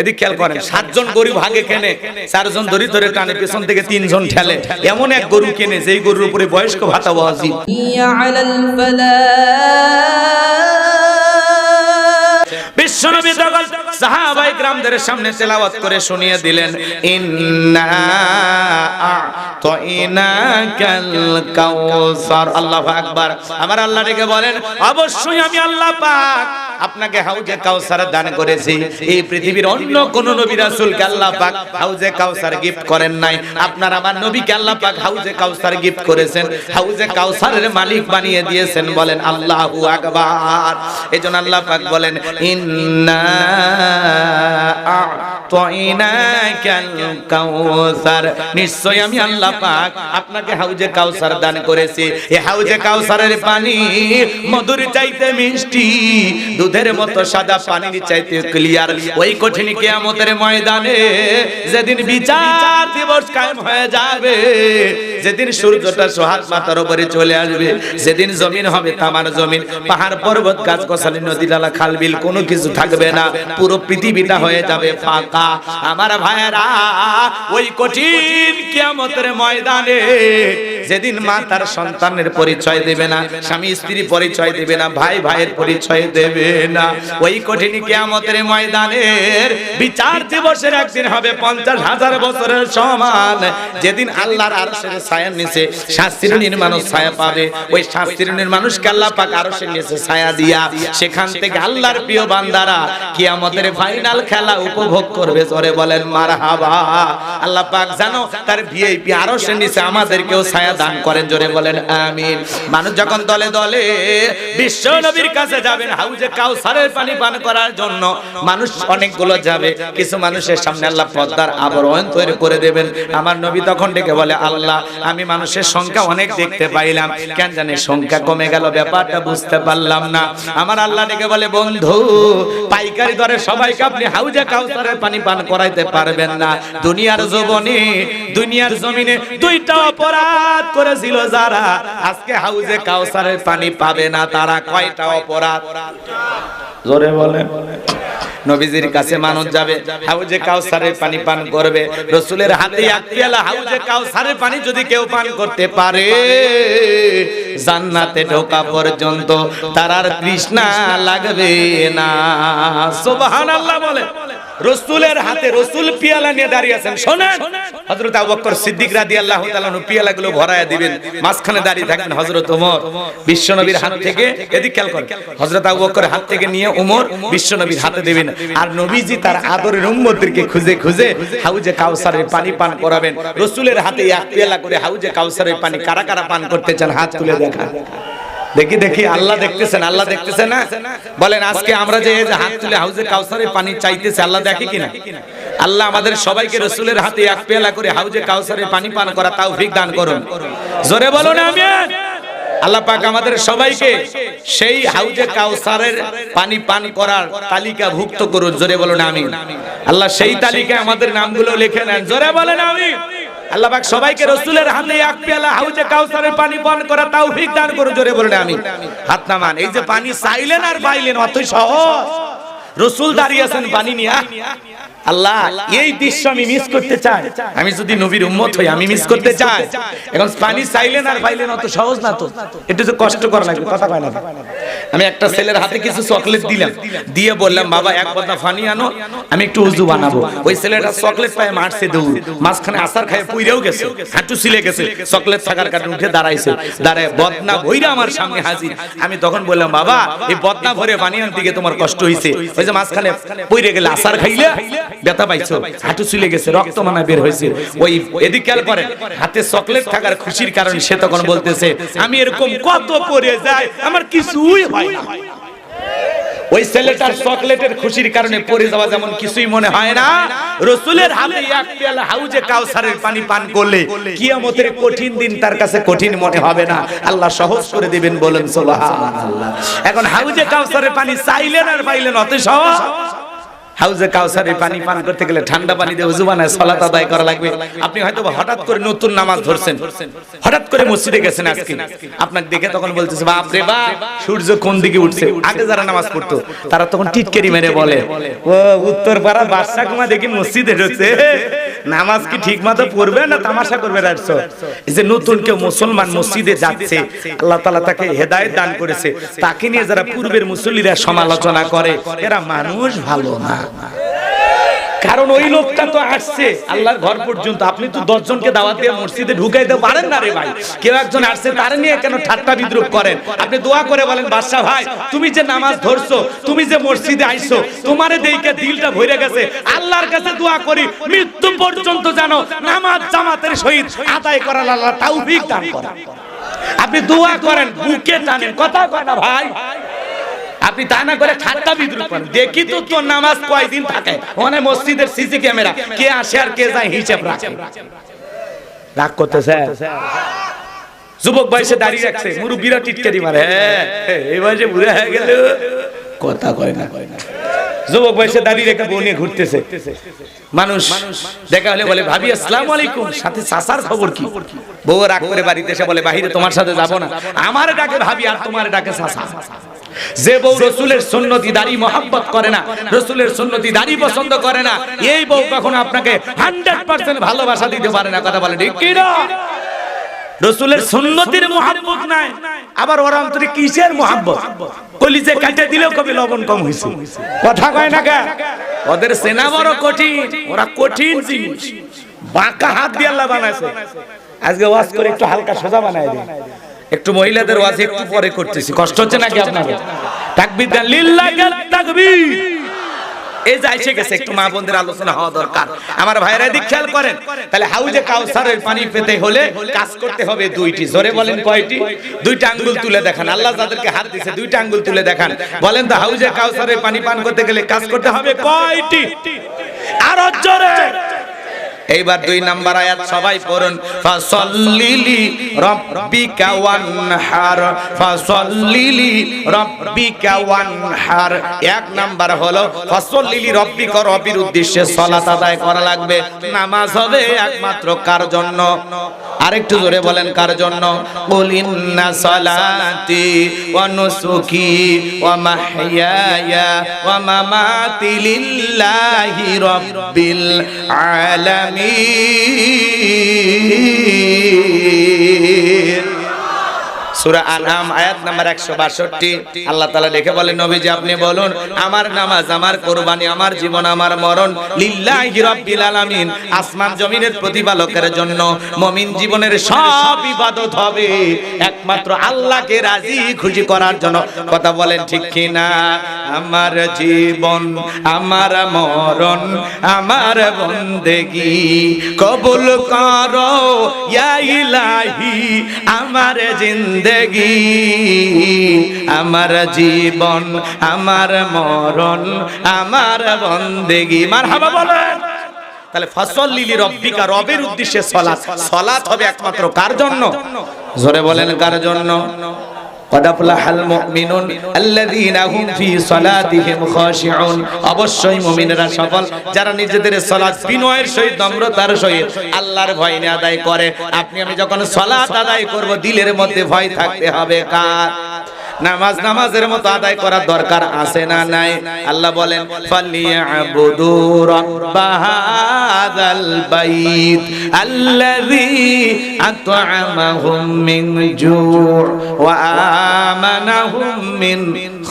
এদিক খেয়াল করেন, 7 জন গরু ভাগে কেনে, 4 জন ধরে ধরে টানে, পেছন থেকে 3 জন ঠেলে। এমন এক গরু কেনে যেই গরুর উপরে বয়স্ক ভাতা ওয়াজিব। বিশ্বনবী তখন সাহাবায়ে কিরামদের সামনে তেলাওয়াত করে শুনিয়ে দিলেন, ইন্না আ'তাইনাকাল কাউসার। আল্লাহু আকবার। আমার আল্লাহ ডেকে বলেন, অবশ্যই আমি আল্লাহ পাক আপনাকে হাউজে কাউসার দান করেছি। এই পৃথিবীর অন্য কোন নবী রাসূলকে আল্লাহ পাক হাউজে কাউসার গিফট করেন নাই। আপনার আমার নবীকে আল্লাহ পাক হাউজে কাউসার গিফট করেছেন, হাউজে কাউসারের মালিক বানিয়ে দিয়েছেন। বলেন আল্লাহু আকবার। এজন্য আল্লাহ পাক বলেন, ইন্না আ'তাইনাকাল কাউসার, নিশ্চয় আমি আল্লাহ পাক আপনাকে হাউজে কাউসার দান করেছি। এই হাউজে কাউসারের পানি মধুর চাইতে মিষ্টি, দুধের মতো সাদা, পানির চাইতে ক্লিয়ার। ওই কঠিন কিয়ামতের ময়দানে যেদিন বিচার দিবস কায়েম হয়ে যাবে, যেদিন সূর্যটা সোহাগ মাথার উপরে চলে আসবে, যেদিন জমিন হবে তামার জমিন, পাহাড় পর্বত গাছ গাছালি নদী নালা খাল বিল কোনো কিছু থাকবে না, পুরো পৃথিবীটা হয়ে যাবে ফাঁকা। আমার ভাইয়েরা, ওই কঠিন কিয়ামতের ময়দানে যেদিন মা তার সন্তানের পরিচয় দেবে না, স্বামী স্ত্রী পরিচয় দেবে না, ভাই ভাইয়ের পরিচয় দেবে না, ওই কঠিন কিয়ামতের ময়দানের বিচার দিবসের একদিন হবে 50,000 বছরের সমান। যেদিন আল্লাহর আরশের ছায়ার নিচে 7 শ্রেণীর মানুষ ছায়া পাবে, ওই 7 শ্রেণীর মানুষকে আল্লাহ পাক আরশের নিচে ছায়া দিয়া সেখান থেকে আল্লাহর প্রিয় বান্দারা কিয়ামতের ফাইনাল খেলা উপভোগ করবে। জোরে বলেন মারহাবা। আল্লাহ পাক জানো তার ভিআইপি আরশের নিচে আমাদেরকেও ছায়া দান করেন। জোরে বলেন আমিন। মানুষ যখন দলে দলে বিশ্ব নবীর কাছে যাবেন হাউজে কাউসারের পানি পান করার জন্য, মানুষ অনেকগুলো যাবে, কিছু মানুষের সামনে আল্লাহ পর্দার আবরণ তৈরি করে দেবেন। আমার নবী তখন ডেকে বলে, আল্লাহ আমি মানুষের সংখ্যা অনেক দেখতে পাইলাম, কেন জানি সংখ্যা কমে গেল, ব্যাপারটা বুঝতে পারলাম না। আমার আল্লাহ ডেকে বলে, বন্ধু পাইকারি দরে সবাইকে আপনি হাউজে কাউসারের পানি পান করাইতে পারবেন না। দুনিয়ার জীবনে দুনিয়ার জমিনে 2টা অপরাধ করেছিল যারা, আজকে হাউজে কাউসারের পানি পাবে না তারা। কয়টা অপরাধ? জোরে বলেন। নবীজির কাছে মানুষ যাবে, হাউজে কাউসারের পানি পান করবে, রাসূলের হাতে এক পেয়ালা হাউজে কাউসারের পানি যদি কেউ পান করতে পারে, জান্নাতে ঢোকা পর্যন্ত তার আর তৃষ্ণা লাগবে না। সুবহানাল্লাহ বলে। রাসূলের হাতে, রাসূল পেয়ালা নিয়ে দাঁড়িয়ে আছেন। শুনেন, হযরত আবু বকর সিদ্দিক রাদিয়াল্লাহু তাআলা আনহু পেয়ালাগুলো ভরায়া দিবেন, মাঝখানে দাঁড়িয়ে থাকবেন হযরত ওমর। বিশ্বনবীর হাত থেকে, এদিক খেয়াল করেন, হযরত আবু বকরের হাত থেকে নিয়ে ওমর বিশ্বনবীর হাতে দিবেন। আর নবীজি তার আদরের উম্মতদেরকে খুঁজে খুঁজে হাউজে কাউসারের পানি পান করাবেন। রাসূলের হাতে এক পেয়ালা করে হাউজে কাউসারের পানি কারা কারা পান করতে চান হাত তুলে দেখান। দেখি দেখি, আল্লাহ দেখতেছেন, আল্লাহ দেখতেছেন না? বলেন আজকে আমরা যে হাত তুলে হাউজে কাউসারের পানি চাইতেছি, আল্লাহ দেখে কিনা? আল্লাহ আমাদের সবাইকে রাসূলের হাতে এক পেয়ালা করে হাউজে কাউসারের পানি পান করা তৌফিক দান করুন। জোরে বলুন আমিন। আল্লাহ পাক আমাদের সবাইকে সেই হাউজে কাউসারের পানি পান করার তালিকাভুক্ত করুন। জোরে বলুন আমিন। আল্লাহ সেই তালিকায় আমাদের নামগুলো লিখে নেন। জোরে বলেন আমিন। আল্লাহ পাক সবাইকে রাসূলের হাতে এক পেয়ালা হাউজে কাউসারের পানি পান করা তৌফিক দান করুন। জোরে বলেন আমিন। হাত নামান। এই যে পানি চাইলেন আর পাইলেন, অতই সহজ। রাসূল দাঁড়িয়ে আছেন পানি নিয়ে। আল্লাহ এই দৃশ্য আমি মিস করতে চাই। আমি যদি নবীর উম্মত হই, আমি মিস করতে চাই। এখন পানি চাইলেন আর পাইলেন, অত সহজ না তো, একটু যে কষ্ট করা লাগবে। কথা কয় না। আমি একটা ছেলের হাতে কিছু চকলেট দিলাম, দিয়ে বললাম, বাবা এক বদনা পানি আনো, আমি একটু উযু বানাবো। ওই ছেলেটা চকলেট পায় মারছে দৌড়, মাঝখানে আসার খায় পুইরেও গেছে, হাঁটু ছিলে গেছে, চকলেট থাকার কারণে উঠে দাঁড়াইছে, দাঁড়ায় বদনা ভইরা আমার সামনে হাজির। আমি তখন বললাম, বাবা এই বদনা ভরে পানি আনতে গিয়ে তোমার কষ্ট হইছে, ওই যে মাঝখানে পুইরে গেলে আসার খাইলে ব্যথা পাইছো, হাঁটু চুলে গেছে, রক্ত মানা বের হয়েছে। ওই এদিক খেয়াল করেন, হাতে চকলেট থাকার খুশির কারণে সে তখন বলতেছে, আমি এরকম কত পরে যাই, আমার কিছুই হয় না। ওই ছেলেটার চকলেটের খুশির কারণে পড়ে যাওয়া যেমন কিছুই মনে হয় না, রাসূলের হাতে এক পেয়ালা হাউজে কাউসারের পানি পান করলে কিয়ামতের কঠিন দিন তার কাছে কঠিন মনে হবে না, আল্লাহ সহজ করে দিবেন। বলেন সুবহানাল্লাহ। এখন হাউজে কাউসারের পানি চাইলেন আর পাইলেন, অত সহজ। হাউজে কাউসারে পানি পান করতে গেলে ঠান্ডা পানি দিয়ে ওযু বানায় সালাত আদায় করা লাগবে। আপনি হয়তো হঠাৎ করে নতুন নামাজ ধরছেন, হঠাৎ করে মসজিদে গেছেন আজকে, আপনাকে দেখে তখন বলতেছে বাপ রে বাপ সূর্য কোন দিকে উঠছে। আগে যারা নামাজ পড়তো তারা তখন টিটকারি মেরে বলে, ও উত্তর পাড়ার বাদশা কুমা দেখি মসজিদে ঢুকছে, নামাজ কি ঠিক মতো পড়বে না তামাশা করবে রাখছো। এই যে নতুন কেউ মুসলমান মসজিদে যাচ্ছে, আল্লাহ তাআলা তাকে হেদায়েত দান করেছে, তাকে নিয়ে যারা পূর্বের মুসল্লিরা সমালোচনা করে এরা মানুষ ভালো না। কারণ ওই লোকটা তো আসছে আল্লাহর ঘর পর্যন্ত, আপনি তো 10 জনকে দাওয়াত দিয়ে মসজিদে ঢুকাইতে পারেন না রে ভাই। কেউ একজন আসছে তার নিয়ে কেন ঠাট্টা বিদ্রুপ করেন? আপনি দোয়া করে বলেন বাদশা ভাই তুমি যে নামাজ ধরছো, তুমি যে মসজিদে আইছো, তোমারে দেইকে দিলটা ভরে গেছে, আল্লাহর কাছে দোয়া করি মৃত্যু পর্যন্ত জানো নামাজ জামাতের সহিত আদায় করার আল্লাহ তৌফিক দান করেন। আপনি দোয়া করেন, বুকে টানেন, কথা কয় না ভাই। আপনি তা না করে ঠাট্টা বিদ্রুপ করেন। দেখি তো তোর নামাজ কয়দিন থাকে, ওখানে মসজিদের সিসি ক্যামেরা কে আসে আর কে যায় হিসাব রাখে। রাগ করতেছে যুবক বয়সে দাঁড়িয়ে রাখছে, মুরব্বিরা টিটকারি মারে, এই বয়সে বুড়া হয়ে গেল, কথা কয় না। যুবক বয়সে দাঁড়িয়ে রেখে বউ নিয়ে ঘুরতেছে, মানুষ দেখা হলে বলে ভাবি আসসালামু আলাইকুম, সাথে চাচার খবর কি? বউ রাগ করে বাড়িতে এসে বলে বাহিরে তোমার সাথে যাবো না, আমার ডাকে ভাবি আর তোমার ডাকে চাচা। যে বউ রাসূলের সুন্নতি দাড়ি মহব্বত করে না, রাসূলের সুন্নতি দাড়ি পছন্দ করে না, এই বউ কখনো আপনাকে 100% ভালোবাসা দিতে পারে না। কথা বলে ঠিক কি না? রাসূলের সুন্নতির মহব্বত নাই, আবার ওর অন্তরে কিসের মহব্বত? কলিজে কাটে দিলেও কবি লবণ কম হইছে, কথা কয় না কেন? ওদের সেনা বড় কঠিন, ওরা কঠিন জিনিস, বাঁকা হাত দিয়ে আল্লাহ বানাইছে। আজকে ওয়াজ করে একটু হালকা সোজা বানায় দিন, একটু মহিলাদের ওয়াজ একটু পরে করতেছি, কষ্ট হচ্ছে নাকি আপনাদের? তাকবীর দেন, লিল্লাহিল তাকবীর। এই যে এসে গেছে, একটু মা বোনদের আলোচনা হওয়া দরকার। আমার ভাইরা দিক খেয়াল করেন, তাহলে হাউজে কাউসারের পানি পেতে হলে কাজ করতে হবে দুইটি। জোরে বলেন কয়টি? দুইটা আঙ্গুল তুলে দেখান। আল্লাহ যাদেরকে হাত দিয়েছে দুইটা আঙ্গুল তুলে দেখান, বলেন তো হাউজে কাউসারের পানি পান করতে গেলে কাজ করতে হবে কয়টি? আরো জোরে। এইবার 2 নাম্বার আয়াত সবাই পড়ুন, ফাসাল্লিলি রাব্বিকা ওয়ানহার, ফাসাল্লিলি রাব্বিকা ওয়ানহার। 1 নাম্বার হলো ফাসাল্লিলি রাব্বিকা, রব্বির উদ্দেশ্যে সালাত আদায় করা লাগবে। নামাজ হবে একমাত্র কার জন্য? আরেকটু জোরে বলেন কার জন্য? কুল ইন্না সালাতি ওয়া নুসুকি ওয়া মাহইয়ায়া ওয়া মামাতি লিল্লাহি রাব্বিল আলামিন। সূরা আনআম আয়াত নাম্বার 162 আল্লাহ তাআলা লিখে বলেন নবীজি আপনি বলুন আমার নামাজ, আমার কুরবানি, আমার জীবন, আমার মরণ লিল্লাহি রাব্বিল আলামিন, আসমান জমিনের প্রতিপালকের জন্য। মুমিন জীবনের সব ইবাদত হবে একমাত্র আল্লাহকে রাজি খুশি করার জন্য। কথা বলেন ঠিক কি না? আমার জীবন, আমার মরণ, আমার বন্দেগী কবুল করো ইয়া ইলাহি, আমার জিন্দেগি, আমার জীবন, আমার মরণ, আমার বন্দেগী। মারহাবা বলেন। তাহলে ফাসাল্লিলি রাব্বিকা, রবের উদ্দেশ্যে সালাত। সালাত হবে একমাত্র কার জন্য? জোরে বলেন কার জন্য? قد أفلح المؤمنون الذين هم في صلاتهم خاشعون। অবশ্যই মুমিনরা সফল যারা নিজেদের সালাত বিনয়ের সহিত, নম্রতার সহিত আল্লাহর ভয় নিয়ে আদায় করে। আপনি আমি যখন সালাত আদায় করব দিলের মধ্যে ভয় থাকতে হবে কার? নামাজ নামাজের মতো আদায় করার দরকার আছে না নাই? আল্লাহ বলেন ফালিয়াবুদু রাব্বাহাযাল বাইত আল্লাযী আত'আমাহুম মিন জু' ওয়া আমানাহুম মিন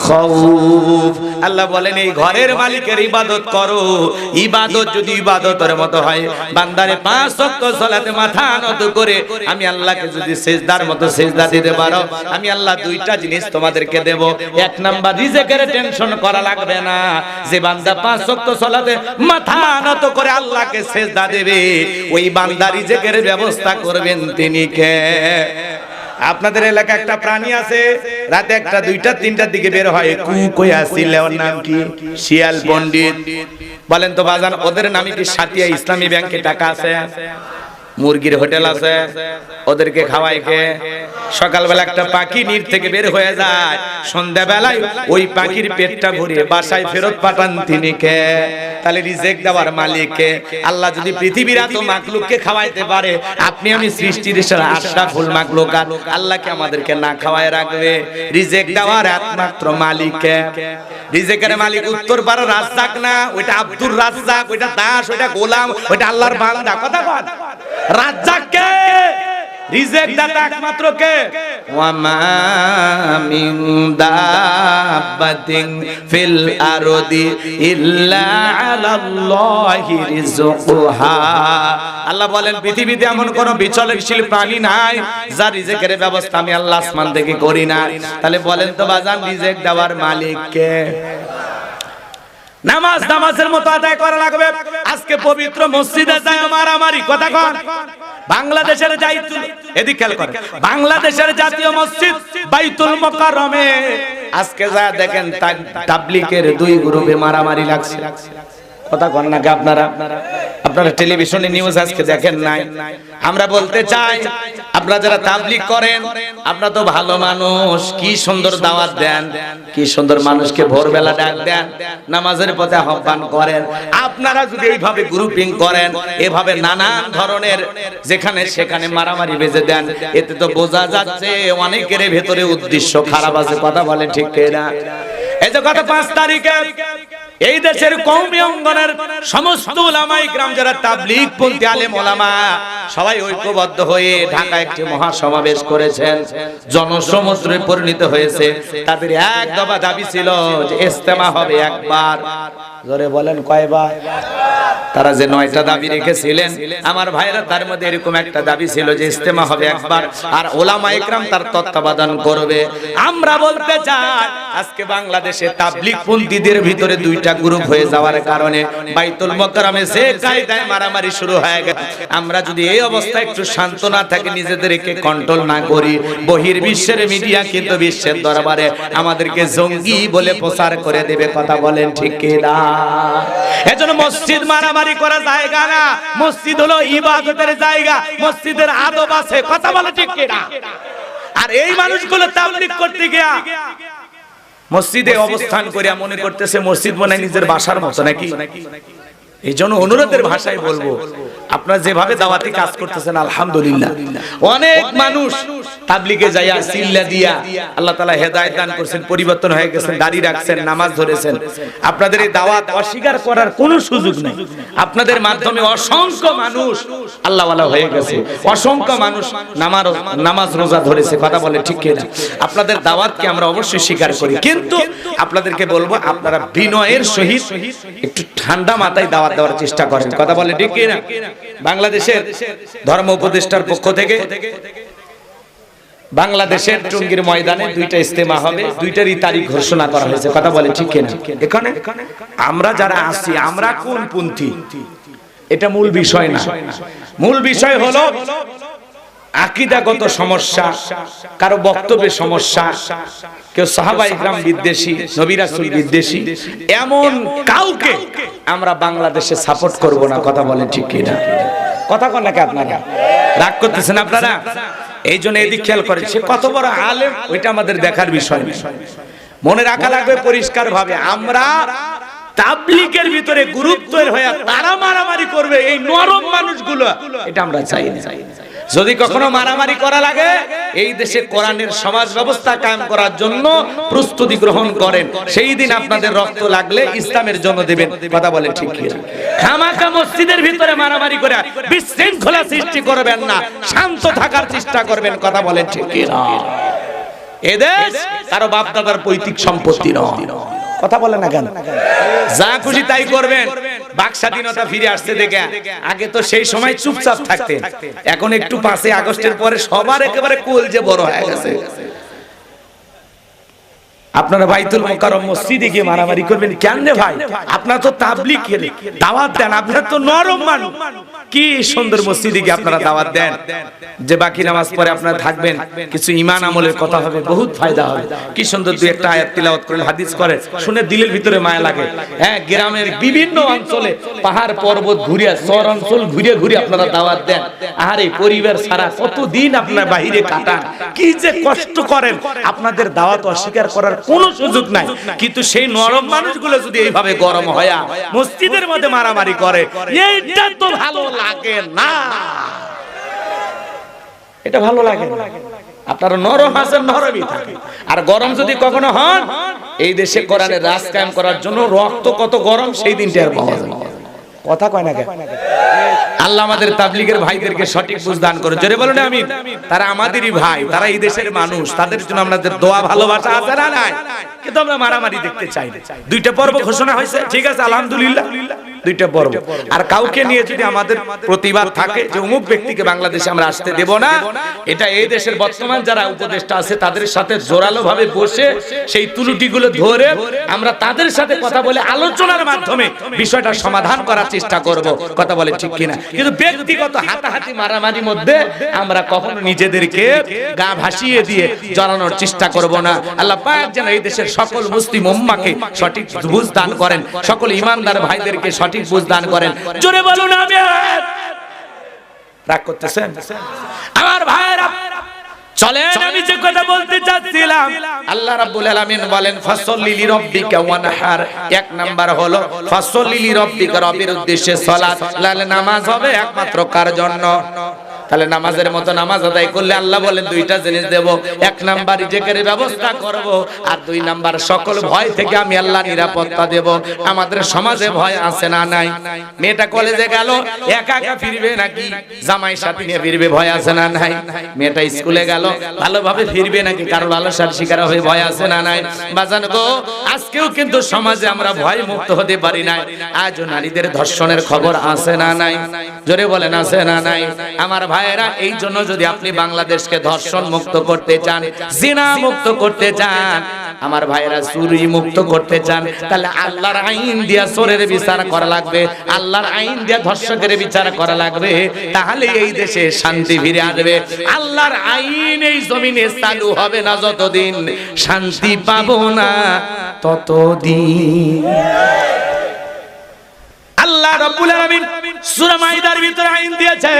খাউফ। আল্লাহ বলেন এই ঘরের মালিকের ইবাদত করো। ইবাদত যদি ইবাদতের মতো হয়, বান্দারে 5 ওয়াক্ত সালাতে মাথা নত করে আমি আল্লাহকে যদি সিজদার মতো সিজদা দিতে পারো, আমি আল্লাহ 2টা জিনিস তোমাদেরকে দেব। 1 নাম্বার রিজিকের টেনশন করা লাগবে না। যে বান্দা 5 ওয়াক্ত সালাতে মাথা নত করে আল্লাহকে সিজদা দেবে, ওই বান্দা রিজিকের ব্যবস্থা করবেন তিনি কে? আপনাদের এলাকা একটা প্রাণী আছে, রাতে 1টা 2টা 3টার দিকে বের হয়, কই আসছিল, ওর নাম কি? শিয়াল পণ্ডিত। বলেন তো বাজান ওদের নামে কি সাতিয়া ইসলামী ব্যাংকে টাকা আছে? মুরগির হোটেল আছে, ওদেরকে খাওয়ায় কে? সকালবেলা একটা পাখি নির থেকে বের হয়ে যায়, সন্ধ্যাবেলায় ওই পাখির পেটটা ভরিয়ে বাসায় ফেরত পাঠান তিনি কে? তাহলে রিজেক দেওয়ার মালিক কে? আল্লাহ যদি পৃথিবীর এত মাখলুককে খাওয়াইতে পারে, আপনি আমি সৃষ্টির আশরাফুল মাখলুকাত, আল্লাহকে আমাদেরকে না খাওয়ায় রাখবে? রিজেক দেওয়ার একমাত্র মালিক কে? রিজেকের মালিক উত্তরপাড়া রাজ্জাক না, ওইটা আব্দুর রাজ্জাক, ওইটা দাস, ওইটা গোলাম, ওইটা আল্লাহর বান্দা। কথা বল, রাজ্জাক কে? রিজেক দাতা একমাত্র কে? ওয়া মা মিন দাব্বাতিন ফিল আরদি ইল্লা আলাল্লাহি রিজকুহা। আল্লাহ বলেন পৃথিবীতে এমন কোন বিচলনশীল প্রাণী নাই যার রিজেকের ব্যবস্থা আমি আল্লাহ আসমান থেকে করি না। তাহলে বলেন তো বাজান, রিজেক দেওয়ার মালিক কে? নামাজের মতো আদায় করা লাগবে। আজকে পবিত্র মসজিদে যায় মারামারি। কথা কন, বাংলাদেশের এদিক খেয়াল করেন, বাংলাদেশের জাতীয় মসজিদ বাইতুল মুকাররমে আজকে যা দেখেন তাবলীগের দুই গ্রুপে মারামারি লাগছে। কথা কন নাকি আপনারা? আপনারা টেলিভিশনে নিউজ আজকে দেখেন নাই? আমরা বলতে চাই, আপনারা যারা তাবলীগ করেন, আপনারা তো ভালো মানুষ, কি সুন্দর দাওয়াত দেন, কি সুন্দর মানুষকে ভোরবেলা ডাক দেন, নামাজের পথে আহ্বান করেন। আপনারা যদি এইভাবে গ্রুপিং করেন, এভাবে নানান ধরনের যেখানে সেখানে মারামারি বেজে দেন, এতে তো বোঝা যাচ্ছে অনেকের ভেতরে উদ্দেশ্য খারাপ আছে। কথা বলে ঠিক কিনা? এই যে গত 5 তারিখে এই দেশের কওমি অঙ্গনের সমস্ত উলামা ইকরাম যারা তাবলীগ পন্থী আলেম ওলামা সবাই ঐক্যবদ্ধ হয়ে ঢাকা একটি মহাসমাবেশ করেছেন, জনসমুদ্রে পরিণত হয়েছে। তাদের এক দফা দাবি ছিল যে ইজতেমা হবে একবার। জোরে বলেন কয়বার? তারা যে 9টা দাবি রেখেছিলেন আমার ভাইরা, তার মধ্যে এরকম একটা দাবি ছিল যে ইজতেমা হবে একবার আর ওলামা ইকরাম তার তত্ত্বাবধান করবে। আমরা বলতে চাই, আজকে বাংলাদেশে তাবলীগ পন্থীদের ভিতরে 2টা গ্রুপ হয়ে যাওয়ার কারণে বাইতুল মুকাররমে যে কায়দায় মারামারি শুরু হয়ে গেছে। আমরা যদি এই অবস্থায় একটু শান্ত না থাকি, নিজেদেরকে কন্ট্রোল না করি, বহির্বিশ্বের মিডিয়া কিন্তু বিশ্বের দরবারে আমাদেরকে জঙ্গি বলে প্রচার করে দেবে। কথা বলেন ঠিক কিনা? এজন্য মসজিদ মারামারি করার জায়গা না, মসজিদ হলো ইবাদতের জায়গা, মসজিদের আদব আছে। কথা বলে ঠিক কিনা? আর এই মানুষগুলো তাবলীগ করতে গিয়া মসজিদে অবস্থান করিয়া মনে করতেছে মসজিদ মনে নিজের বাসার মতো নাকি। এই জন্য অনুরোধের ভাষায় বলবো, আপনারা যেভাবে দাওয়াতি কাজ করতেছেন আলহামদুলিল্লাহ। অনেক মানুষ তাবলীগে যাইয়া সিল্লা দিয়া আল্লাহ তাআলা হেদায়েত দান করেছেন, পরিবর্তন হয়ে গেছেন, দাড়ি রাখছেন, নামাজ ধরেছেন। আপনাদের এই দাওয়াত অস্বীকার করার কোনো সুযোগ নেই। আপনাদের মাধ্যমে অসংখ্য মানুষ আল্লাহওয়ালা হয়ে গেছে, অসংখ্য মানুষ নামাজ রোজা ধরেছে। কথা বলে ঠিক কিনা? আপনাদের দাওয়াতকে আমরা অবশ্যই স্বীকার করি, কিন্তু আপনাদেরকে বলবো আপনারা বিনয়ের সহিত একটু ঠান্ডা মাথায় দাওয়াত দেওয়ার চেষ্টা করেন। কথা বলে ঠিক কিনা? বাংলাদেশের ধর্ম উপদেষ্টার পক্ষ থেকে বাংলাদেশের টঙ্গীর ময়দানে 2টা ইজতেমা হবে, 2টারই তারিখ ঘোষণা করা হয়েছে। কথা বলে ঠিক কিনা? এখানে আমরা যারা আছি, আমরা কোন পন্থী এটা মূল বিষয় না। মূল বিষয় হলো আকীদাগত সমস্যা, কারো বক্তব্যের সমস্যা, কেউ সাহাবায়ে ইকরাম বিদ্বেষী, নবী রাসূল বিদ্বেষী, এমন কাউকে আমরা বাংলাদেশে সাপোর্ট করব না। কথা বলেন ঠিক কিনা? কথা কন নাকি আপনারা? রাগ করতেছেন আপনারা? এই জন্য এদিক খেয়াল করেন, সে কত বড় আলেম ওইটা আমাদের দেখার বিষয় না। মনে রাখা লাগবে পরিষ্কার ভাবে, আমরা তাবলীগের ভিতরে গ্রুপ তৈরি হয়ে তারা মারামারি করবে, এই নরম মানুষগুলো, এটা আমরা চাই না। যদি কখনো মারামারি করা লাগে, এই দেশে কোরআনের সমাজ ব্যবস্থা কায়েম করার জন্য প্রস্তুতি গ্রহণ করেন, সেই দিন আপনাদের রক্ত লাগলে ইসলামের জন্য দেবেন। কথা বলেন ঠিক কি? খামাখা মসজিদের ভিতরে মারামারি করে বিশৃঙ্খলা সৃষ্টি করবেন না, শান্ত থাকার চেষ্টা করবেন। কথা বলেন ঠিক কি? এদেশ কারো বাপ দাদার পৈতৃক সম্পত্তি নয়। কথা বলে না কেন? যা খুশি তাই করবেন। বাক স্বাধীনতা ফিরে আসছে দেখে, আগে তো সেই সময় চুপচাপ থাকতেন, এখন একটু 5 আগস্টের পরে সবার একেবারে কোল যে বড় হয়ে গেছে। আপনারা বাইতুল মুকাররম মসজিদে গিয়ে মারামারি করবেন কেন রে ভাই? আপনারা তো তাবলীগের দাওয়াত দেন, আপনারা তো নরম মানুষ, কি সুন্দর মসজিদে গিয়ে আপনারা দাওয়াত দেন যে বাকি নামাজ পড়ে আপনারা থাকবেন, কিছু ঈমান আমলের কথা হবে, বহুত ফায়দা হবে। কি সুন্দর দুই একটা আয়াত তিলাওয়াত করেন, হাদিস করে, শুনে দিলের ভিতরে মায়া লাগে। হ্যাঁ, গ্রামের বিভিন্ন অঞ্চলে পাহাড় পর্বত ঘুরিয়া, শহর অঞ্চল ঘুরিয়ে ঘুরিয়ে আপনারা দাওয়াত দেন। আর এই পরিবার সারা কতদিন আপনারা বাইরে কাটান, কি যে কষ্ট করেন, আপনাদের দাওয়াত অস্বীকার করার কোনো সুযোগ নাই। কিন্তু সেই নরম মানুষগুলো যদি এইভাবে গরম হয়া মসজিদের মধ্যে মারামারি করে, এইটা তো ভালো লাগে না, এটা ভালো লাগে না। আপনারা নরম আছেন, নরমই থাকে। আর গরম যদি কখনো হন, এই দেশে কোরআনের রাজ কায়েম করার জন্য রক্ত কত গরম সেই দিনটা আর পাওয়া যাবে। কথা কয় না কেন? আল্লাহ আমাদের তাবলীগের ভাইদেরকে সঠিক বুঝ দান করে, জোরে বলুন আমিন। তারা আমাদেরই ভাই, তারা এই দেশের মানুষ, তাদের জন্য আমাদের দোয়া ভালোবাসা আছে না নাই? কিন্তু আমরা মারামারি দেখতে চাই না। দুইটা পর্ব ঘোষণা হয়েছে, ঠিক আছে, আলহামদুলিল্লাহ, দুইটা পর্ব। আর কাউকে নিয়ে যদি আমাদের প্রতিবাদ থাকে যে অমুক ব্যক্তিকে বাংলাদেশে আমরা আসতে দেব না, এটা এই দেশের বর্তমান যারা উপদেষ্টা আছে তাদের সাথে জোরালো ভাবে বসে সেই ত্রুটিগুলো ধরে আমরা তাদের সাথে কথা বলে আলোচনার মাধ্যমে বিষয়টা সমাধান করার চেষ্টা করব। কথা বলে ঠিক কিনা? কিন্তু ব্যক্তিগত হাতাহাতি মারামারির মধ্যে আমরা কখনো নিজেদেরকে গা ভাসিয়ে দিয়ে জড়ানোর চেষ্টা করব না। আল্লাহ পাক যেন এই দেশের সকল মুসলিম উম্মাহকে সঠিক বুঝ দান করেন, সকল ঈমানদার ভাইদেরকে সঠিক বুঝ দান করেন। জোরে বলুন আমিন। রাগ করতেছেন আমার ভাইরা? চলেন, আমি যে কথা বলতে চাচ্ছিলাম, আল্লাহ রাব্বুল আলামিন বলেন ফাসল্লি লিরাব্বিকা ওয়ানহার। এক নাম্বার হলো ফাসল্লি লিরাব্বিকা, রবের উদ্দেশ্যে সালাত, নামাজ হবে একমাত্র কার জন্য? তাহলে নামাজের মতো নামাজ আদায় করলে আল্লাহ বলেন দুইটা জিনিস দেব। এক নাম্বার জিকিরের ব্যবস্থা করব, আর দুই নাম্বার সকল ভয় থেকে আমি আল্লাহ নিরাপত্তা দেব। আমাদের সমাজে ভয় আছে না নাই? মেয়েটা কলেজে গেল, একা একা ফিরবে নাকি জামাই সাথী নিয়ে ফিরবে, ভয় আছে না নাই? মেয়েটা স্কুলে গেল, ভালোভাবে ফিরবে নাকি কারো লালসার শিকার হয়ে, ভয় আছে না নাই? বাজান গো, আজকেও কিন্তু সমাজে আমরা ভয় মুক্ত হতে পারি না। আজও নারীদের ধর্ষণের খবর আছে না নাই? জোরে বলেন আছে না নাই? আমার ভাইয়েরা, এই জন্য যদি আপনি বাংলাদেশকে ধর্ষণ মুক্ত করতে চান, জিনা মুক্ত করতে চান, আমার ভাইয়েরা চুরি মুক্ত করতে চান, তাহলে আল্লাহর আইন দিয়া চোরের বিচার করা লাগবে, আল্লাহর আইন দিয়া ধর্ষকের বিচার করা লাগবে। তাহলে এই দেশে শান্তি ফিরে আসবে। আল্লাহর আইন এই জমিনে চালু হবে না যতদিন, শান্তি পাবো না ততদিন। আল্লাহ রাব্বুল আলামিন সূরা মাইদার ভিতরে আইন দিয়েছে,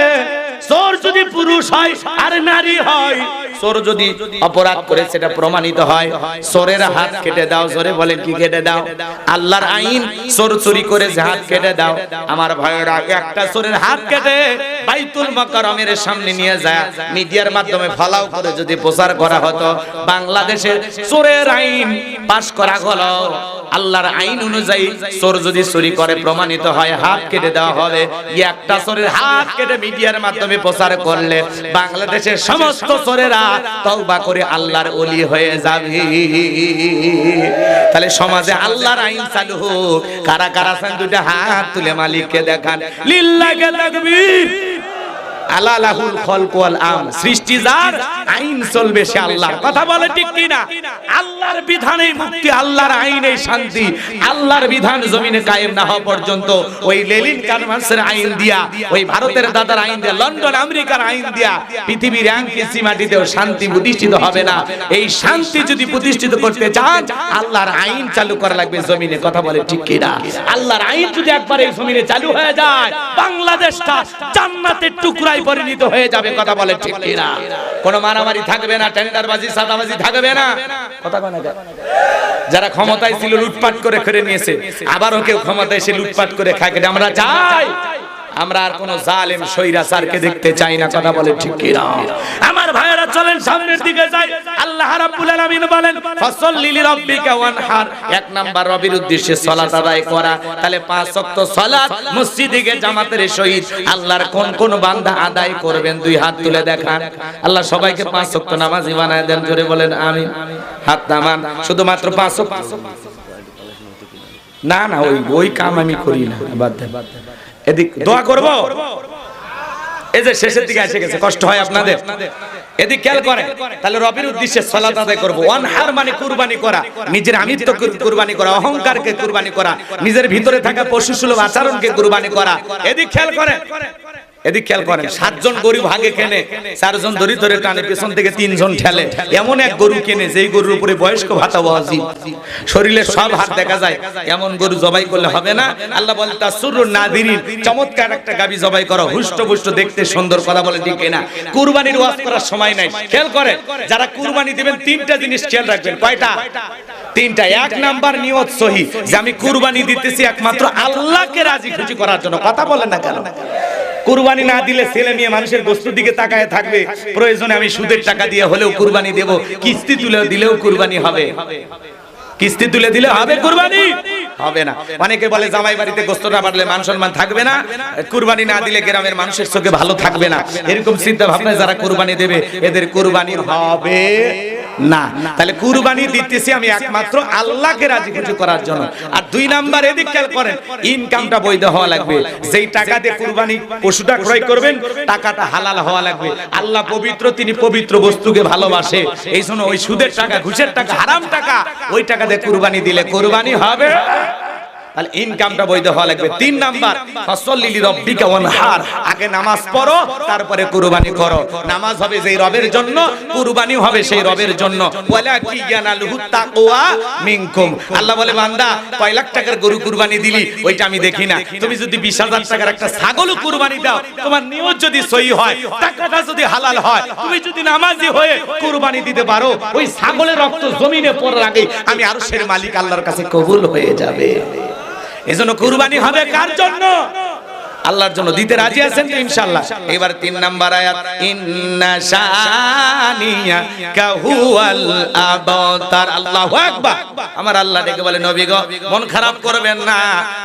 চোর যদি পুরুষ হয় আর নারী হয়, চোর যদি অপরাধ করে সেটা প্রমাণিত হয়, চোরের হাত কেটে দাও। জোরে বলেন কি কেটে দাও? আল্লাহর আইন, চোর চুরি করে হাত কেটে দাও। আমার ভাইয়েরা, একটা চোরের হাত কেটে বাইতুল মুকাররমের সামনে নিয়ে যায় মিডিয়ার মাধ্যমে ফলাও করে যদি প্রচার করা হতো, বাংলাদেশের চোরের আইন পাশ করা হলো। আল্লাহর আইন অনুযায়ী চোর যদি চুরি করে প্রমাণিত হয়, হাত কেটে দেওয়া হবে। একটা চোরের হাত কেটে মিডিয়ার মাধ্যমে প্রচার করলে বাংলাদেশের সমস্ত চোরেরা তওবা করে আল্লাহর ওলি হয়ে যাবে। তাহলে সমাজে আল্লাহর আইন চালু হোক। কারা কারা আছেন দুইটা হাত তুলে মালিককে দেখান। লিল্লাহি তাকবীর। আলালাহুল খালকু ওয়াল আম, সৃষ্টি যার, আইন চলবে সে আল্লাহর। কথা বলে ঠিক কি না? আল্লাহর বিধানে মুক্তি, আল্লাহর আইনে শান্তি। আল্লাহর বিধান জমিনে কায়েম না হওয়া পর্যন্ত ওই লেনিন কানভাসের আইন দিয়া, ওই ভারতের দাদার আইন দিয়া, লন্ডন আমেরিকার আইন দিয়া পৃথিবীর এক মাটিতেও শান্তি প্রতিষ্ঠিত হবে না। এই শান্তি যদি প্রতিষ্ঠিত করতে চান, আল্লাহর আইন চালু করা লাগবে জমিনে। কথা বলে ঠিক কি না? আল্লাহর আইন যদি একবার এই জমিনে চালু হয়ে যায়, বাংলাদেশটা জান্নাতের টুকরায় পরিণত হয়ে যাবে। কথা বলে ঠিক কি না? কোনো মারামারি থাকবে না, টেন্ডারবাজি সাদাবাজি থাকবে না। কথা কয় না? যারা ক্ষমতায় ছিল লুটপাট করে খেয়ে নিয়েছে, আবারও কেউ ক্ষমতায় এসে লুটপাট করে খায়। আমরা চাই, আমরা আর কোন জালেম স্বৈরাচারকে দেখতে চাই না। কথা বলে ঠিক কি না? আমার ভাইয়েরা, চলেন সামনের দিকে যাই। আল্লাহ রাব্বুল আলামিন বলেন ফাসল্লি লিরাব্বিকা ওয়ানহার। এক নাম্বার রবের উদ্দেশ্যে সালাত আদায় করা। তাহলে 5 ওয়াক্ত সালাত মসজিদে গিয়ে জামাতের সহিত আল্লাহর কোন কোন বান্দা আদায় করবেন? দুই হাত তুলে দেখান। আল্লাহ সবাইকে 5 ওয়াক্ত নামাজি বানায় দেন। জোরে বলেন আমিন। হাত নামান। শুধুমাত্র 5 ওয়াক্ত না, না ওই কাম আমি করি না, বাদ দেন। এদিক দোয়া করব। এই যে শেষের দিকে এসে গেছে, কষ্ট হয় আপনাদের। এদিক খেয়াল করেন, তাহলে রবের উদ্দেশ্যে সালাত আদায় করব। ওয়ানহার মানে কুরবানি করা, নিজের আমিত্বকে কুরবানি করা, অহংকারকে কুরবানি করা, নিজের ভিতরে থাকা পশুসুলভ আচরণকে কুরবানি করা। এদিক খেয়াল করেন, এদিক খেয়াল করেন, 7 জন গরু ভাগে কেনে, 4 জন দড়ি ধরে টানে, পেছন থেকে 3 জন ঠেলে, এমন এক গরু কেনে যেই গরুর উপরে বয়স্ক ভাতা ওয়াজিব, শরীরে সব হাত দেখা যায়, এমন গরু জবাই করলে হবে না। আল্লাহ বলে তাসুরুন নাদিরিন, চমৎকার একটা গাবি জবাই করো, হুষ্টপুষ্ট দেখতে সুন্দর, কথা বলে ঠিক না। কুরবানির ওয়াজ করার সময় নাই। খেয়াল করেন, যারা কুরবানি দিবেন 3টা জিনিস খেয়াল রাখবেন। কয়টা? 3টা। 1 নাম্বার নিয়ত সহি, যে আমি কুরবানি দিতেছি একমাত্র আল্লাহকে রাজি খুশি করার জন্য। কথা বলেন না কেন? কুরবানি না দিলে ছেলে মেয়ে মানুষের গোশতের দিকে তাকায় থাকবে, প্রয়োজনে আমি সুদের টাকা দিয়ে হলেও কুরবানি দেব, কিস্তি তুলে দিলেও কুরবানি হবে, কিস্তি তুলে দিলে হবে, কুরবানি হবে না। অনেকে বলে জামাই বাড়িতে গোশত না বাড়লে মান সম্মান থাকবে না, কুরবানি না দিলে গ্রামের মানুষের চোখে ভালো থাকবে না। এরকম চিন্তা ভাবনায় যারা কুরবানি দেবে এদের কুরবানি হবে না। তাহলে কুরবানি দিতেছি আমি একমাত্র আল্লাহকে রাজি খুশি করার জন্য। আর 2 নাম্বার, এদিক খেয়াল করেন, ইনকামটা বৈধ হওয়া লাগবে। যেই টাকা দিয়ে কুরবানি পশুটা ক্রয় করবেন টাকাটা হালাল হওয়া লাগবে। আল্লাহ পবিত্র, তিনি পবিত্র বস্তুকে ভালোবাসে, এই জন্য ওই সুদের টাকা, ঘুষের টাকা, হারাম টাকা, ওই টাকা দিয়ে কুরবানি দিলে কুরবানি হবে। তাহলে ইনকামটা বৈধ হওয়া লাগবে। 3 নাম্বার, ফাসাল্লি লিরাব্বিকা ওয়ানহার, আগে নামাজ পড়ো তারপরে কুরবানি করো। নামাজ হবে যেই রবের জন্য, কুরবানি হবে সেই রবের জন্য। ওয়ালাকি ইয়ানালুহু তাকওয়া মিনকুম, আল্লাহ বলে বান্দা 5 লাখ টাকার গরু কুরবানি দিলি ওইটা আমি দেখি না, তুমি যদি 20,000 টাকার একটা ছাগলও কুরবানি দাও, তোমার নিয়ত যদি সহি হয়, টাকাটা যদি হালাল হয়, তুমি যদি নামাজি হয়ে কুরবানি দিতে পারো, ওই ছাগলের রক্ত জমিনে পড়ার আগে আমি আরশের মালিক আল্লাহর কাছে কবুল হয়ে যাবে। এজন্য কুরবানি হবে কার জন্য? আল্লাহর জন্য। দিতে রাজি আছেন তো ইনশাআল্লাহ? এবার 3 নাম্বার আয়াত, ইন্না শানিয়া কাহুয়াল আবতার। আল্লাহু আকবার। আমার আল্লাহ ডেকে বলে, নবী গো মন খারাপ করবেন না।